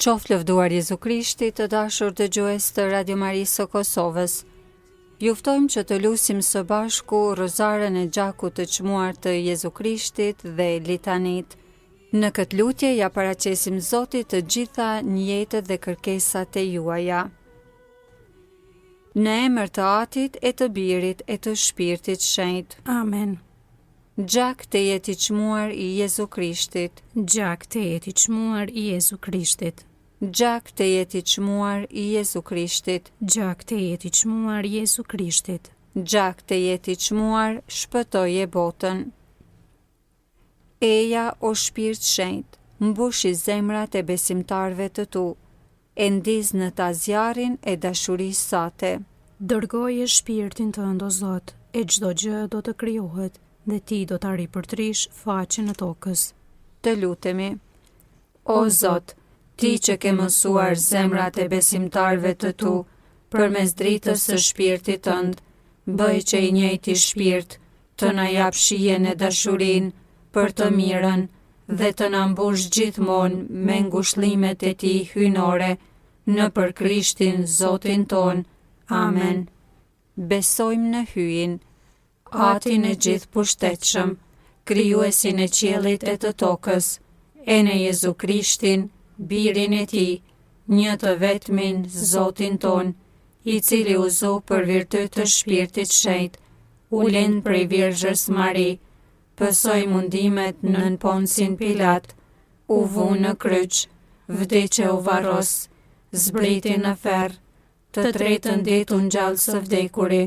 Qoftë lëvduar Jezu Krishti, të dashur dëgjues të Radio Marisë së Kosovës. Ju ftojmë që të lutim së bashku rozaren e gjakut të çmuar të Jezu Krishtit dhe litanit. Në këtë lutje ja paraqesim Zotit të gjitha njetet dhe kërkesat e juaja. Në emër të Atit e të Birit e të Shpirtit Shenjtë. Amen. Gjak të jetë i çmuar i Jezu Krishtit. Gjak të jetë i çmuar i Jezu Krishtit. Gjak të jetë i çmuar i Jezu Krishtit. Gjak të jetë i çmuar i Jezu Krishtit. Gjak të jetë i çmuar, shpëtoje botën. Eja o Shpirt Shenjtë, mbushi zemrat e besimtarëve të tu, e ndiz në ta zjarrin e dashurisë sate. Dërgoje shpirtin tënd o Zot, e çdo gjë do të krijohet dhe ti do ta ripërtrish faqen e tokës. Të lutemi. O Zot, ti që ke mësuar zemrat e besimtarëve të tu, përmes dritës së shpirtit tënd, bëj që i njëjti shpirt të na jap shijen e dashurinë për të mirën dhe të na mbush gjithmonë me ngushëllimet e tij hyjnore nëpër Krishtin Zotin ton. Amen. Besojmë në hyjin, Atin e gjithë pushtetshëm, krijuesin e qiellit e të tokës, e në Jezu Krishtin, Birin e tij, një të vetmin Zotin ton, i cili u zo për virtyt të Shpirtit Shenjtë, u lind prej Virgjës Mari, pësoi mundimet nën Ponsin Pilat, u vu në kryq, vdiqe u varros, zbriti në ferr, të tretën ditë u ngjall së vdekuri,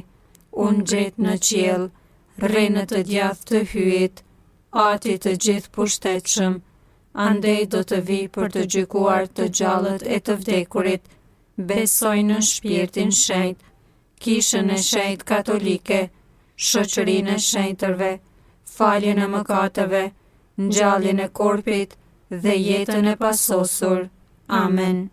u ngjet në qiell, rri në të djathtë të hyjit, Ati të gjithë pushtetshëm, andej do të vi për të gjykuar të gjallët e të vdekurit. Besoj në Shpirtin Shenjtë, Kishën e Shenjtë Katolike, shoqërinë e shenjtërve, faljen e mëkateve, ngjalljen e korpit dhe jetën e pasosur. Amen.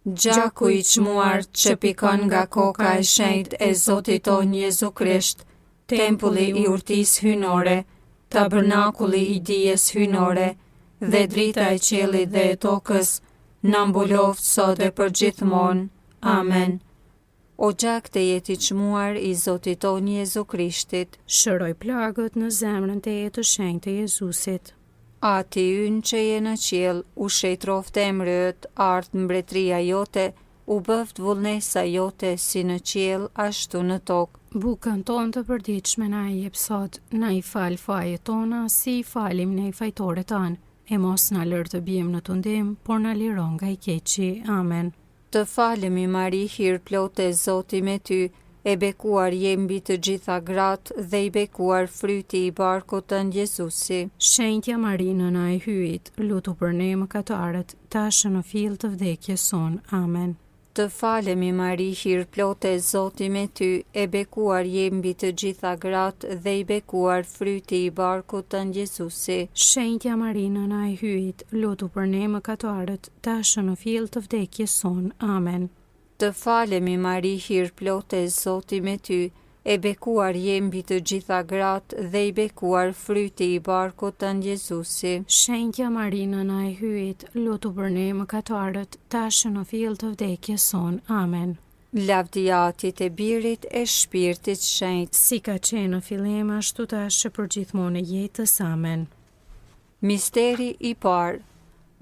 Gjaku i çmuar që pikon nga koka e shenjtë e Zotit ton Jezu Krisht, tempulli i urtisë hyjnore, tabernakulli i dijes hyjnore dhe drita e qiellit dhe e tokës, na mbuloft sot dhe përgjithmonë. Amen. O gjak të jetë i çmuar i Zotit ton Jezu Krishtit, shëroj plagët në zemrën të jetë të shenjtë të Jezusit. Ati ynë që je në qiell, u shejtroft emrit, ardh mbretëria jote, u bëft vullnesa jote si në qiell ashtu në tokë. Bukën tonë të përditshme na i jep sot, na i fal fajet tona si i falim ne fajtorët tanë, e mos na lër të bijmë në tundim, por na liron nga i keqi. Amen. Të falemi Mari, hir plotë e Zoti me ty, e bekuar je mbi të gjitha gratë dhe i bekuar fryti i barkut tënd Jezusi. Shenjtja Mari nëna e hyjit, lutu për ne mëkatarët, tashë në fill të vdekjes son. Amen. Të falemi Mari, hir plotë e Zoti me ty, e bekuar je mbi të gjitha gratë dhe i bekuar fryti i barkut tënd Jezusi. Shenjtja Mari nëna e hyjit, lutu për ne mëkatarët, tashë në fill të vdekjes son. Amen. Të falemi Mari, hir plotë e Zoti me ty, e bekuar je mbi të gjitha gratë dhe i bekuar fryti i barkut tënd Jezusi. Shenjtja Mari nëna e hyjit, lutu për ne mëkatarët, tashë në fill të vdekjes son. Amen. Lavdia Atit e Birit e Shpirtit Shenjtë, si ka qenë në fillim ashtu tashë përgjithmonë e jetës. Amen. Misteri i parë.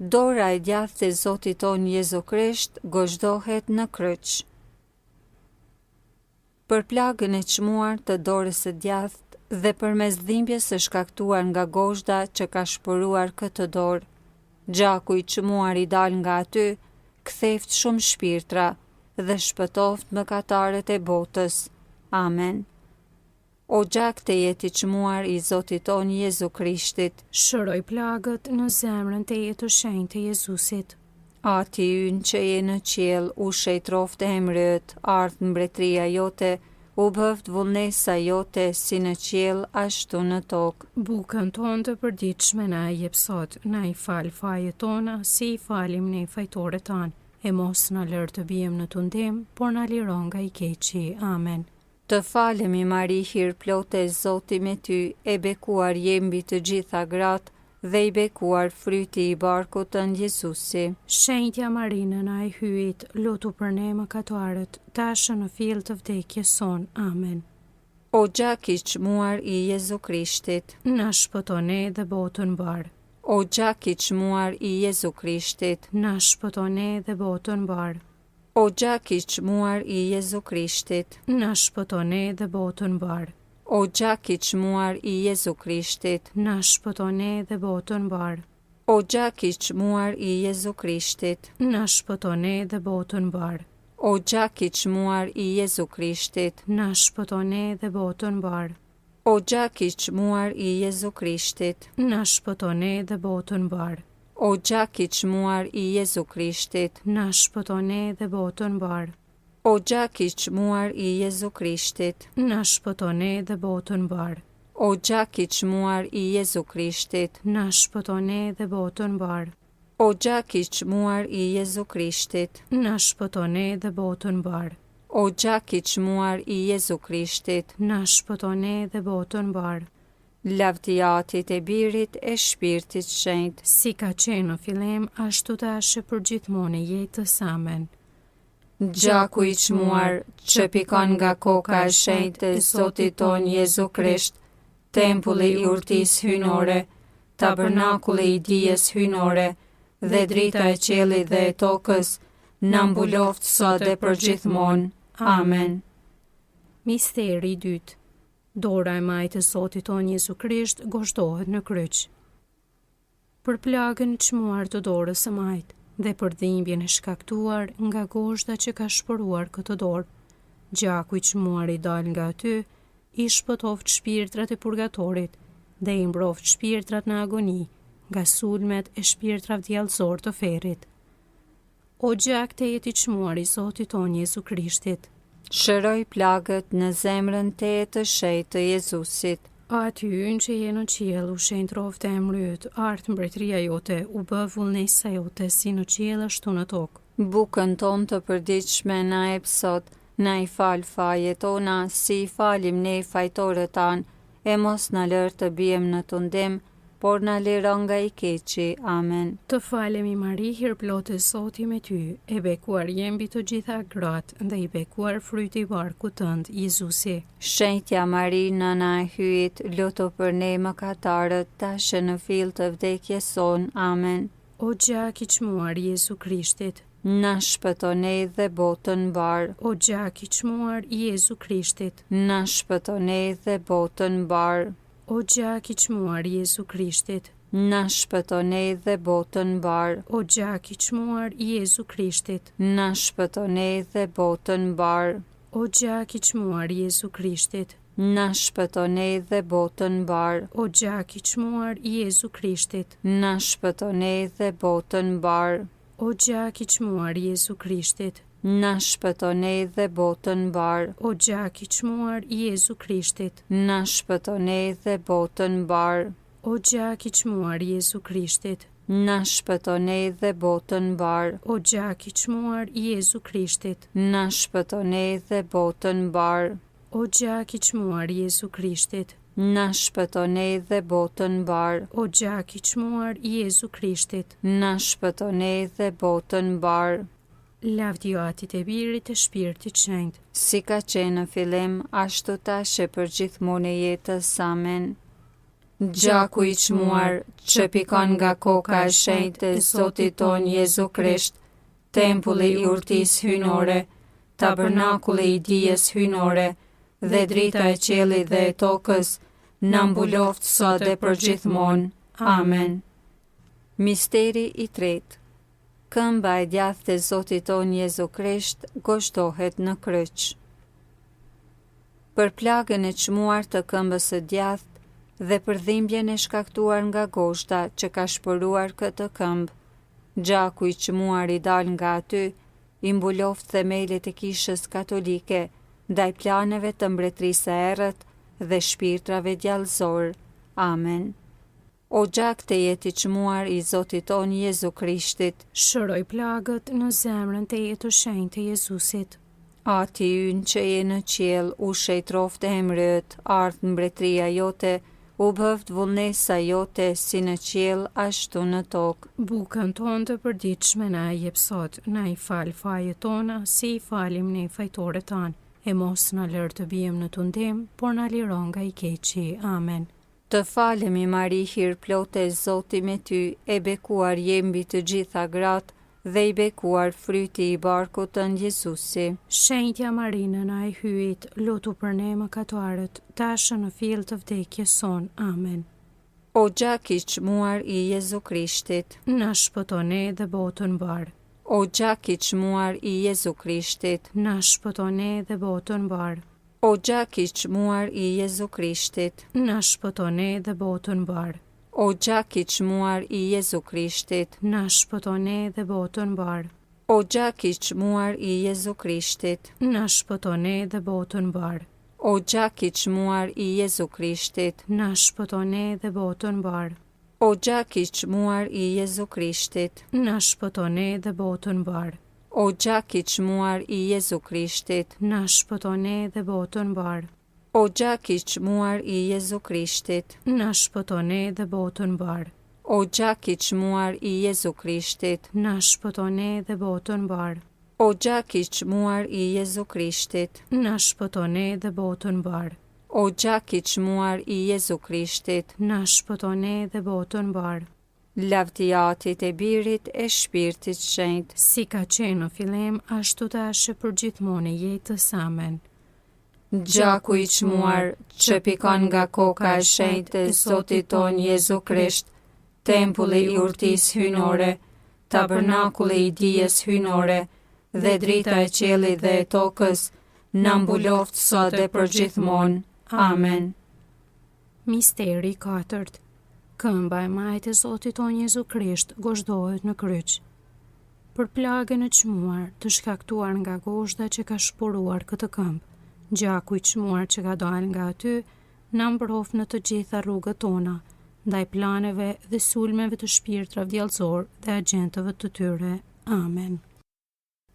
Dora e djathtë e Zotit ton Jezu Krisht gozhdohet në kryq. Për plagën e çmuar të dorës së djathtë dhe përmes dhimbjes së shkaktuar nga gozhda që ka shpëruar këtë dorë, gjaku i çmuar i dal nga aty, ktheft shumë shpirtra dhe shpëtoft mëkatarët e botës. Amen. O gjak të jetë i çmuar i Zotit ton Jezu Krishtit, shëroj plagët në zemrën të jetë të shenjtë të Jezusit. Ati ynë që je në qiell, u shejtroft emrit, ardh mbretëria jote, u bëft vullnesa jote si në qiell ashtu në tokë. Bukën tonë të përditshme na i jep sot, na i fal fajet tona si i falim ne fajtorët tanë, e mos na lër të bijmë në tundim, por na liron nga i keqi. Amen. Të falemi Mari, hir plotë e Zoti me ty, e bekuar je mbi të gjitha gratë dhe i bekuar fryti i barkut tënd Jezusi. Shenjtja Marinën e hyjit, lutu për ne mëkatarët, tashmë në fill të vdekjes son. Amen. O gjak i çmuar i Jezu Krishtit, Na shpëton ne dhe botën mbar. o gjak i çmuar i Jezu Krishtit, Na shpëton ne dhe botën mbar. o gjak i çmuar i Jezu Krishtit, Na shpëton ne dhe botën mbar. o gjak i çmuar i Jezu Krishtit, Na shpëton ne dhe botën mbar. o gjak i çmuar i Jezu Krishtit, Na shpëton ne dhe botën mbar. o gjak i çmuar i Jezu Krishtit, Na shpëton ne dhe botën mbar. o gjak i çmuar i Jezu Krishtit, Na shpëton ne dhe botën mbar. o gjak i çmuar i Jezu Krishtit, Na shpëton ne dhe botën mbar. o gjak i çmuar i Jezu Krishtit, Na shpëton ne dhe botën mbar. o gjak i çmuar i Jezu Krishtit, Na shpëton ne dhe botën mbar. o gjak i çmuar i Jezu Krishtit, Na shpëton ne dhe botën mbar. o gjak i çmuar i Jezu Krishtit, Na shpëton ne dhe botën mbar. lavdi Atit e Birit e Shpirtit Shenjtë, Si ka qenë në fillim, ashtu tash e përgjithmonë e jetës. Amen. gjaku i çmuar që pikon nga koka e shenjtë e Zotit ton Jezu Krisht, tempulli i urtisë hynore, tabernakulli i dijes hynore, dhe drita e qiellit dhe e tokës, na mbuloft sot dhe përgjithmonë. Amen. Misteri i dytë. Dora e majtë e Zotit ton Jezu Krisht goshtohet në kryq. Për plagën e çmuar të dorës së majtë dhe për dhimbjen e shkaktuar nga goshta që ka shpëruar këtë dorë, gjaku i çmuar i dal nga aty, i shpëtoft shpirtrat e purgatorit dhe i mbroft shpirtrat në agoni nga sulmet e shpirtrave djallësor të ferrit. O gjak të jetë i çmuar i Zotit ton Jezu Krishtit, Shëroj plagët në zemrën teje të shenjtë të Jezusit. aty yn që je në qiell, u shenjt rofte e mryt, art mbretëria jote, u bë vullnesa jote si në qiell ashtu në tokë. Bukën ton të përditshme na jep sot, na i fal fajet tona, si i falim ne fajtorët tanë, e mos na lër të bijem në tundim, por na liron nga i keqi. Amen. Të falemi Mari, hir plotë Zoti me ty, e bekuar jem mbi të gjitha gratë dhe i bekuar fryti i barkut tënd, Jezusi. Shenjtja Mari, nëna e hyjit, lutu për ne mëkatarët, tash në fill të vdekjes son. Amen. O gjak i çmuar i Jezu Krishtit, Na shpëton ne dhe botën mbar. o gjak i çmuar i Jezu Krishtit, Na shpëton ne dhe botën mbar. o gjak i çmuar i Jezu Krishtit, Na shpëton ne dhe botën mbar. o gjak i çmuar i Jezu Krishtit, Na shpëton ne dhe botën mbar. o gjak i çmuar i Jezu Krishtit, Na shpëton ne dhe botën mbar. o gjak i çmuar i Jezu Krishtit, Na shpëton ne dhe botën mbar. o gjak i çmuar i Jezu Krishtit, Na shpëton ne dhe botën mbar. o gjak i çmuar i Jezu Krishtit, Na shpëton ne dhe botën mbar. o gjak i çmuar i Jezu Krishtit, Na shpëton ne dhe botën mbar. o gjak i çmuar i Jezu Krishtit, Na shpëton ne dhe botën mbar. o gjak i çmuar i Jezu Krishtit, Na shpëton ne dhe botën mbar. o gjak i çmuar i Jezu Krishtit. Na shpëton ne dhe botën mbar. Lavdi Atit e Birit e Shpirtit Shenjtë, Si ka qenë në fillim, ashtu tash e përgjithmonë e jetës. Amen. Gjaku i çmuar që pikon nga koka e shenjtë e Zotit ton Jezu Krisht, tempulli i urtisë hynore, tabernakulli i dijes hynore, dhe drita e qiellit dhe e tokës, na mbuloft sot dhe përgjithmonë. Amen. Misteri i tretë. Këmba e djathtë e Zotit ton Jezu Krisht goshtohet në kryq. Për plagën e çmuar të këmbës së djathtë dhe për dhimbjen e shkaktuar nga goshta që ka shpëruar këtë këmbë, gjaku i çmuar i dal nga aty, i mbuloft themelet e kishës katolike ndaj planeve të mbretërisë së errët dhe shpirtrave djallësor. Amen. O gjak të jetë i çmuar i Zotit ton Jezu Krishtit, shëroj plagët në zemrën të jetë të shenjtë të Jezusit. Ati ynë që je në qiell, u shejtroft e emrët, ardh mbretëria jote, u bëft vullnesa jote si në qiell ashtu në tokë. Bukën tonë të përditshme na e jep sot, na i fal fajet tona si i falim ne fajtorët tanë, e mos na lër të bijmë në tundim, por na liron nga i keqi. Amen. Të falemi Mari, hir plote, Zoti me ty, e bekuar je mbi të gjitha gratë, dhe i bekuar fryti i barkut tënd Jezusi. Shenjtja Marina na e hyjit, lutu për ne mëkatuarët, tashë në fill të vdekjes son. Amen. O gjak i çmuar i Jezu Krishtit, Na shpëton ne dhe botën mbar. o gjak i çmuar i Jezu Krishtit, Na shpëton ne dhe botën mbar. o gjak i çmuar i Jezu Krishtit, Na shpëton ne dhe botën mbar. o gjak i çmuar i Jezu Krishtit, Na shpëton ne dhe botën mbar. o gjak i çmuar i Jezu Krishtit, Na shpëton ne dhe botën mbar. o gjak i çmuar i Jezu Krishtit, Na shpëton ne dhe botën mbar. o gjak i çmuar i Jezu Krishtit, Na shpëton ne dhe botën mbar. o gjak i çmuar i Jezu Krishtit, Na shpëton ne dhe botën mbar. o gjak i çmuar i Jezu Krishtit, Na shpëton ne dhe botën mbar. o gjak i çmuar i Jezu Krishtit, Na shpëton ne dhe botën mbar. o gjak i çmuar i Jezu Krishtit, Na shpëton ne dhe botën mbar. o gjak i çmuar i Jezu Krishtit, Na shpëton ne dhe botën mbar. lavdiatit e Birit e Shpirtit Shenjtë, Si ka qenë në fillim, ashtu tash për gjithmonë e jetës. Amen. gjaku i çmuar që pikon nga koka e shenjtë e Zotit ton Jezu Krisht, tempulli i urtisë hynore, tabernakulli i dijes hynore, dhe drita e qiellit dhe e tokës, na mbuloft sot e përgjithmonë. Amen. Misteri i katërt. Këmba e majtë e Zotit ton Jezu Krisht gozhdohet në kryq. Për plagën e çmuar të shkaktuar nga gozhda që ka shporuar këtë këmbë, gjaku i çmuar që ka dalë nga aty na mbrof në të gjitha rrugët tona, ndaj planeve dhe sulmeve të shpirtra vdjellësor dhe agjentëve të tyre. Amen.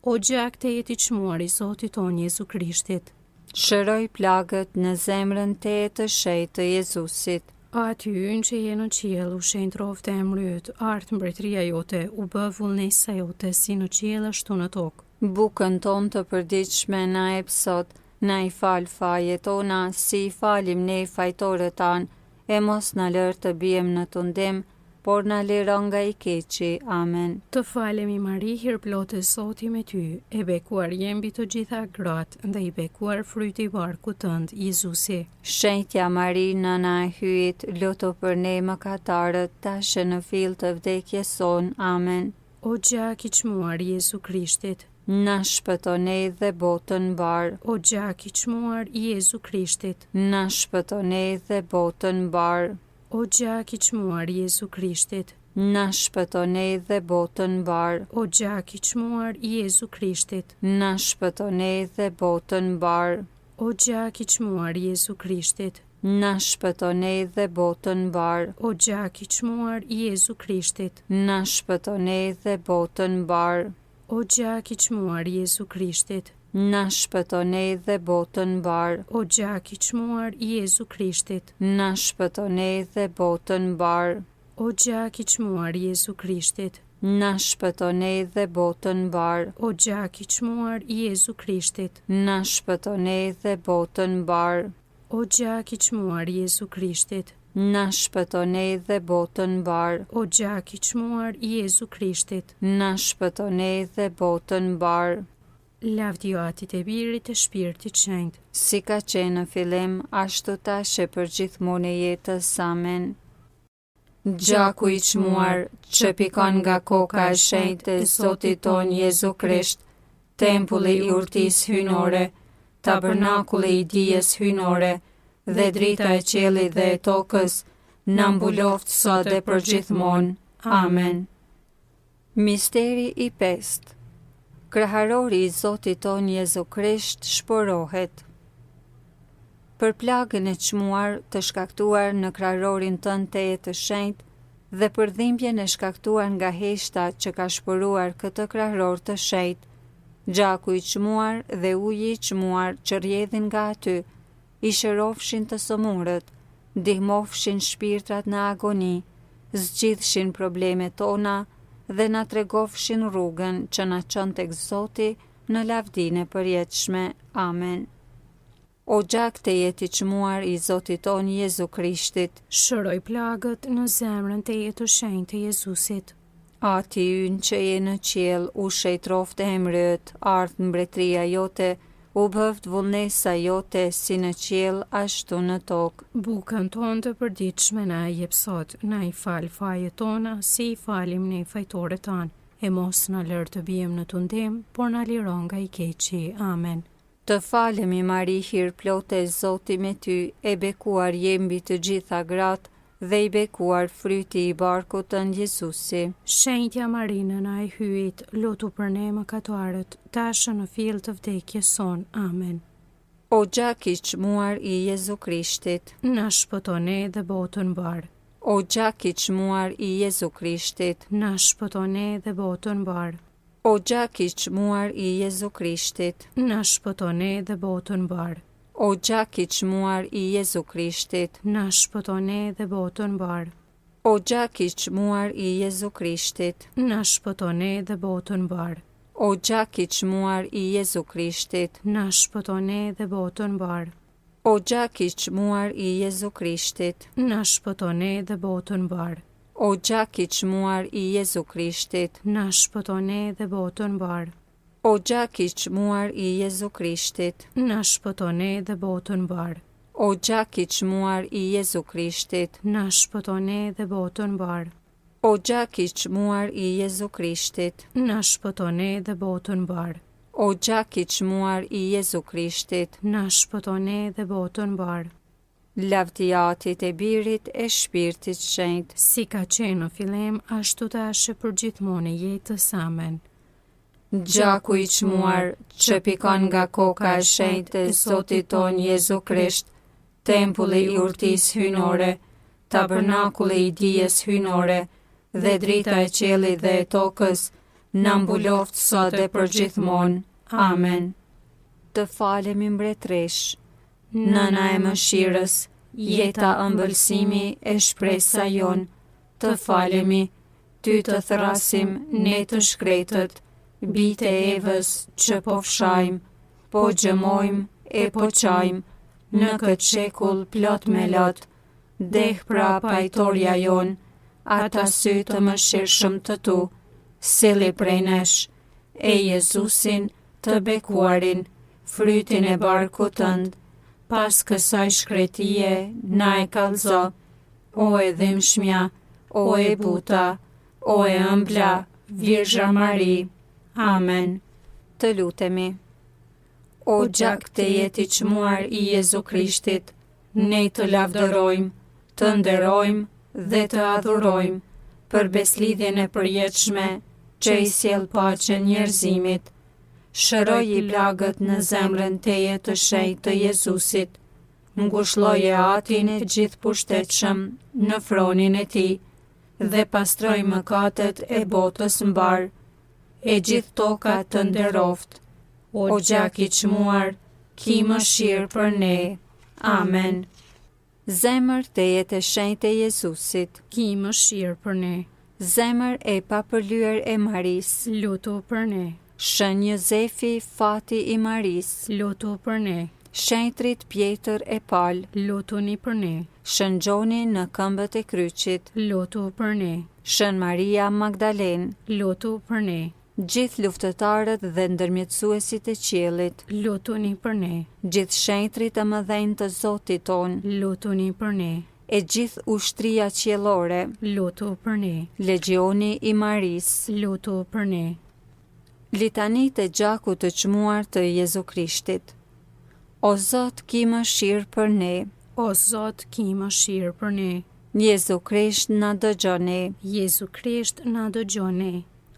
O gjak të jeti çmuar i Zotit ton Jezu Krishtit, Shëroj plagët në zemrën te të shejtë të Jezusit. aty yn që je në qiell, u shenjë troftë e emri yt, art mbretëria jote, u bë vullnesa jote si në qiell ashtu në tokë. Bukën ton të përditshme na jep sot, na i fal fajet tona si i falim ne fajtorët tanë, e mos na lër të bijem në tundim, por na liron nga i keqi. Amen. Të falemi Mari, hir plote, Zoti me ty, e bekuar je mbi të gjitha gratë, dhe i bekuar fryti i barkut tënd, Jezusi. Shenjtja Mari, nana e hyjit, lutu për ne mëkatarët, tash në fill të vdekjes son. Amen. O gjak i çmuar i Jezu Krishtit, Na shpëton ne dhe botën mbar. o gjak i çmuar i Jezu Krishtit, Na shpëton ne dhe botën mbar. o gjak i çmuar i Jezu Krishtit, Na shpëton ne dhe botën mbar. o gjak i çmuar i Jezu Krishtit, Na shpëton ne dhe botën mbar. o gjak i çmuar i Jezu Krishtit, Na shpëton ne dhe botën mbar. o gjak i çmuar i Jezu Krishtit, Na shpëton ne dhe botën mbar. o gjak i çmuar i Jezu Krishtit, Na shpëton ne dhe botën mbar. o gjak i çmuar i Jezu Krishtit, Na shpëton ne dhe botën mbar. o gjak i çmuar i Jezu Krishtit, Na shpëton ne dhe botën mbar. o gjak i çmuar i Jezu Krishtit, Na shpëton ne dhe botën mbar. o gjak i çmuar i Jezu Krishtit, Na shpëton ne dhe botën mbar. o gjak i çmuar i Jezu Krishtit. Na shpëton ne dhe botën mbar. Lavdiotit e Birit e Shpirtit Shenjtë, Si ka qenë në fillim, ashtu tash e për gjithmonë e jetës. Amen. Gjaku i çmuar që pikon nga koka e shenjtë e Zotit ton Jezu Krisht, tempulli i urtisë hynore, tabernakulli i dijes hynore, dhe drita e qiellit dhe e tokës, na mbuloft sot e për gjithmonë. Amen. Misteri i pestë. Kraharori i Zotit ton Jezu Krisht shporohet. Për plagën e çmuar të shkaktuar në kraharorin tënd të jetë të shenjtë dhe për dhimbjen e shkaktuar nga heshta që ka shporuar këtë kraharor të shenjtë, gjaku i çmuar dhe uji i çmuar që rrjedhin nga aty, i shërofshin të sëmurët, ndihmofshin shpirtrat në agoni, zgjidhshin problemet tona dhe na tregofshin rrugën që na çon tek Zoti në lavdinë e përjetshme. Amen. O gjak të jetë i çmuar i Zotit ton Jezu Krishtit, shëroj plagët në zemrën të jetë të shenjtë të Jezusit. Ati ynë që je në qiell, u shejtroft e emrët, ardh mbretëria jote, u bëft vullnesa jote si në qiell ashtu në tokë. Bukën tonë të përditshme na e jep sot, na i fal fajet tona si i falim ne fajtorët tanë, e mos na lër të bijmë në tundim, por na liron nga i keqi. Amen. Të falemi Mari hir plote, Zoti me ty, e bekuar je mbi të gjitha gratë dhe i bekuar fryti i barkut tënd Jezusi. Shenjtja Marinën e hyjit, lutu për ne mëkatuarët, tashë në fill të vdekjes son. Amen. O gjak i çmuar i Jezu Krishtit, na shpëton ne dhe botën mbar. O gjak i çmuar i Jezu Krishtit, na shpëton ne dhe botën mbar. O gjak i çmuar i Jezu Krishtit, na shpëton ne dhe botën mbar. O gjak i çmuar i Jezu Krishtit, na shpëton ne dhe botën mbar. O gjak i çmuar i Jezu Krishtit, na shpëton ne dhe botën mbar. O gjak i çmuar i Jezu Krishtit, na shpëton ne dhe botën mbar. O gjak i çmuar i Jezu Krishtit, na shpëton ne dhe botën mbar. O gjak i çmuar i Jezu Krishtit, na shpëton ne dhe botën mbar. O gjak i çmuar i Jezu Krishtit, na shpëton ne dhe botën mbar. O gjak i çmuar i Jezu Krishtit, na shpëton ne dhe botën mbar. O gjak i çmuar i Jezu Krishtit, na shpëton ne dhe botën mbar. O gjak i çmuar i Jezu Krishtit, na shpëton ne dhe botën mbar. Lavdi Atit e Birit e Shpirtit Shenjtë, si ka qenë në fillim, ashtu tash për gjithmonë jetës. Amen. Gjaku i çmuar që pikon nga koka e shenjtë e Zotit ton Jezu Krisht, tempulli i urtisë hyjnore, tabernakulli i dijes hyjnore, dhe drita e qiellit dhe e tokës, na mbuloft sot dhe përgjithmonë. Amen. Të falemi mbretëresh. Nëna e mëshirës, jeta ëmbëlsimi e shpresa jon, të falemi, ty të thrasim, ne të shkretët, bite Evës që po fshajmë, po gjëmojmë e po qajmë, në këtë shekull plot me lot, deh pra pajtoria jon, ata sy të mëshirshëm të tu, silli prej nesh, e Jezusin të bekuarin, frytin e barkut tënd, pas kësaj shkretie, na e kallëzo, o e dhimbshmja, o e buta, o e ëmbla, Virgja Mari. Amen. Të lutemi. O gjak të jetë i çmuar i Jezu Krishtit, ne të lavdërojmë, të nderojmë dhe të adhurojmë për beslidhjen e përjetshme që i sjell paqen njerëzimit. Shëroj i plagët në zemrën teje të shenjtë të Jezusit, ngushëlloje Atin e gjithë pushtetshëm në fronin e tij, dhe pastroj mëkatet e botës mbar, e gjithë toka të nderoft. O gjak i çmuar, ki mëshirë për ne. Amen. Zemër teje të shenjtë e Jezusit, ki mëshirë për ne. Zemër e papërlyer e Maris, lutu për ne. Shën Jozefi, fati i Maris, lutu për ne. Shenjtrit Pjetër e Pal, lutuni për ne. Shën Gjoni në këmbët e kryqit, lutu për ne. Shën Maria Magdalen, lutu për ne. Gjithë luftëtarët dhe ndërmjetësuesit e qiellit, lutuni për ne. Gjithë shenjtrit e mëdhenj të Zotit ton, lutuni për ne. E gjithë ushtria qiellore, lutu për ne. Legjioni i Maris, lutu për ne. Litanit e gjakut të çmuar të Jezu Krishtit. O Zot, ki mëshirë për ne. O Zot, ki mëshirë për ne. Jezu Krisht na dëgjon ne. Jezu Krisht na dëgjon ne.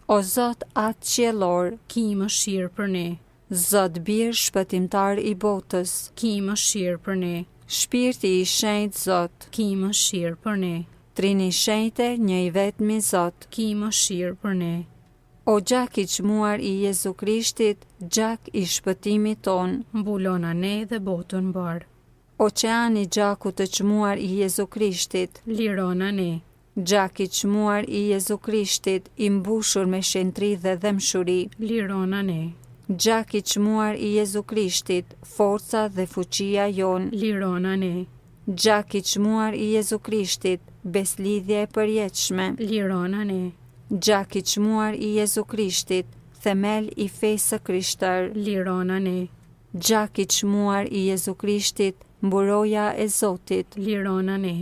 O Zot, atë qiellor, ki mëshirë për ne. Zot bir shpëtimtar i botës, ki mëshirë për ne. Shpirti i shenjtë Zot, ki mëshirë për ne. Trini shenjtë, një i vetmi Zot, ki mëshirë për ne. O gjak i çmuar i Jezu Krishtit, gjak i shpëtimit ton, mbulona ne dhe botën mbar. Oqeani i gjakut të çmuar i Jezu Krishtit. Lirona ne. Gjak i çmuar i Jezu Krishtit, i mbushur me shenjtëri dhe dëmshuri. Lirona ne. Gjak i çmuar i Jezu Krishtit, forca dhe fuqia jon. Lirona ne. Gjak i çmuar i Jezu Krishtit, beslidhje e përjetshme. Lirona ne. Gjak i çmuar i Jezu Krishtit, themel i fesë së Krishter. Lirona ne. Gjak i çmuar i Jezu Krishtit, mburoja e Zotit. Lirona ne.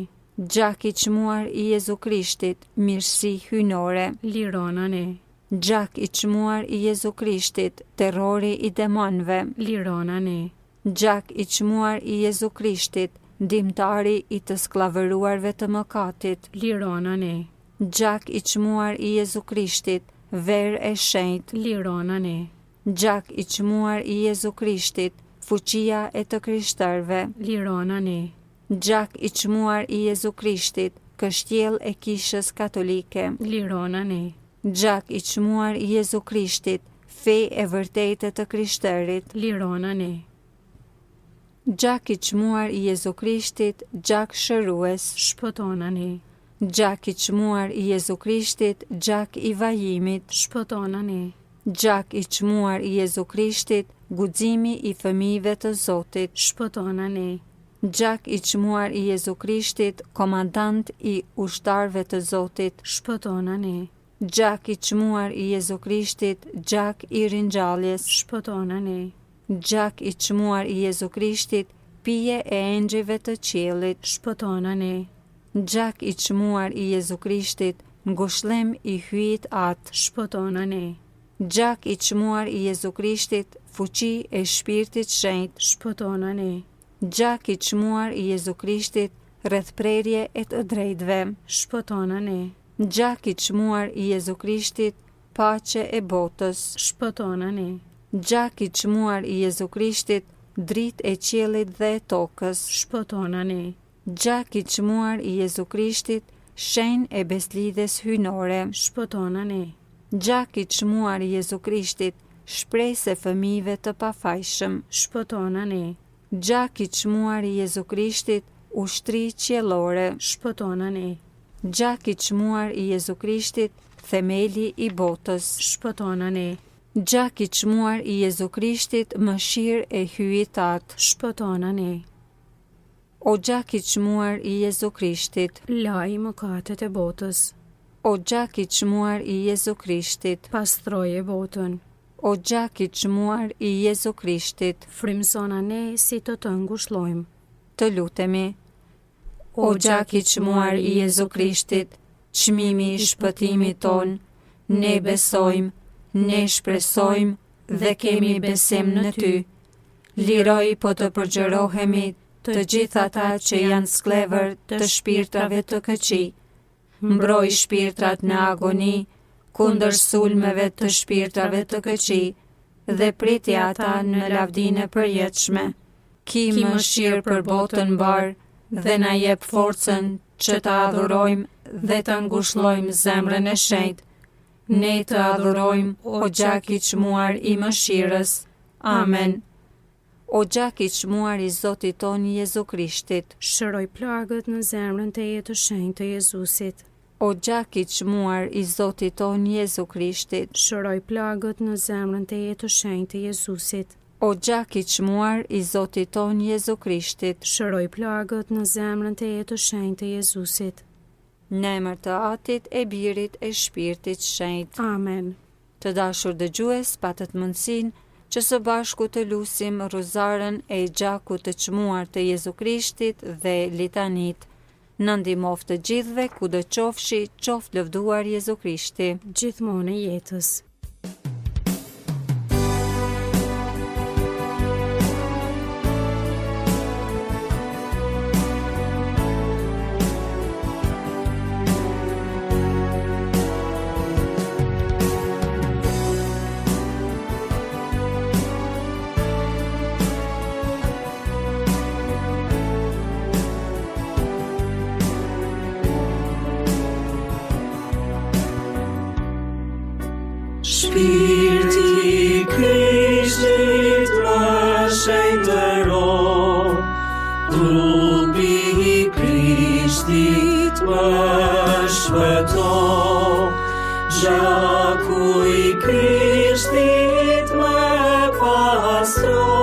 Gjak i çmuar i Jezu Krishtit, mirësi hyjnore. Lirona ne. Gjak i çmuar i Jezu Krishtit, terrori i demonëve. Lirona ne. Gjak i çmuar i Jezu Krishtit, ndihmtari i të skllavëruarve të mëkatit. Lirona ne. Gjak i çmuar i Jezu Krishtit, verë e shenjtë. Lirona ne. Gjak i çmuar i Jezu Krishtit, fuqia e të krishterëve. Lirona ne. Gjak i çmuar i Jezu Krishtit, kështjell e kishës katolike. Lirona ne. Gjak i çmuar i Jezu Krishtit, fe e vërtetë të krishterit. Lirona ne. Gjak i çmuar i Jezu Krishtit, gjak shërues. Shpëtona ne. Gjak i çmuar i Jezu Krishtit, gjak i vajimit. Shpëtona ne. Gjak i çmuar i Jezu Krishtit, guximi i fëmijëve të Zotit. Shpëtona ne. Gjak i çmuar i Jezu Krishtit, komandant i ushtarëve të Zotit. Shpëtona ne. Gjak i çmuar i Jezu Krishtit, gjak i ringjalljes. Shpëtona ne. Gjak i çmuar i Jezu Krishtit, pije e engjëjve të qiellit. Shpëtona ne. Gjak i çmuar i Jezu Krishtit, ngushëllim i hyjit atë. Shpëtona ne. Gjak i çmuar i Jezu Krishtit, fuqi e shpirtit shenjtë. Shpëtona ne. Gjak i çmuar i Jezu Krishtit, rrethprerje e të drejtëve. Shpëtona ne. Gjak i çmuar i Jezu Krishtit, paqe e botës. Shpëtona ne. Gjak i çmuar i Jezu Krishtit, dritë e qiellit dhe e tokës. Shpëtona ne. Gjak i çmuar i Jezu Krishtit, shenjë e beslidhjes hyjnore. Shpëtona ne. Gjak i çmuar i Jezu Krishtit, shpresë e fëmijëve të pafajshëm. Shpëtona ne. Gjak i çmuar i Jezu Krishtit, ushtri qiellore. Shpëtona ne. Gjak i çmuar i Jezu Krishtit, themeli i botës. Shpëtona ne. Gjak i çmuar i Jezu Krishtit, mëshirë e hyjit atë. Shpëtona ne. O gjak i çmuar i Jezu Krishtit, Laj mëkatet e botës. o gjak i çmuar i Jezu Krishtit, Pastroje botën. o gjak i çmuar i Jezu Krishtit, Frymësona ne si të ngushëllojmë. të lutemi. O gjak i çmuar i Jezu Krishtit, çmimi i shpëtimit ton, ne besojmë, ne shpresojmë dhe kemi besim në ty. Liroj po të përgjërohemi të gjithë ata që janë sklevër të shpirtrave të këqij. Mbroj shpirtrat në agoni, kundër sulmeve të shpirtrave të këqij, dhe priti ata në lavdinë e përjetshme. Ki mëshirë për botën mbar, dhe na jep forcën që të adhurojmë dhe të ngushëllojmë zemrën e shenjtë. Ne të adhurojmë, o gjak i çmuar i mëshirës. Amen. O gjak i çmuar i Zotit ton Jezu Krishtit, Shëroj plagët në zemrën teje të shenjtë të Jezusit. o gjak i çmuar i Zotit ton Jezu Krishtit, Shëroj plagët në zemrën teje të shenjtë të Jezusit. o gjak i çmuar i Zotit ton Jezu Krishtit, Shëroj plagët në zemrën teje të shenjtë të Jezusit. në emër të Atit e Birit e Shpirtit Shenjtë. Amen. Të dashur dëgjues, patët mundësinë që së bashku të lusim rozarën e gjakut të çmuar të Jezu Krishtit dhe litanit. Në ndihmoft të gjithëve, kudo qofshi, qoftë lëvduar Jezu Krishti. Gjithmonë e jetës. Shpirti Krishtit më shenjtëron, Krishtit më shpëto, gjaku i Krishtit më pastro.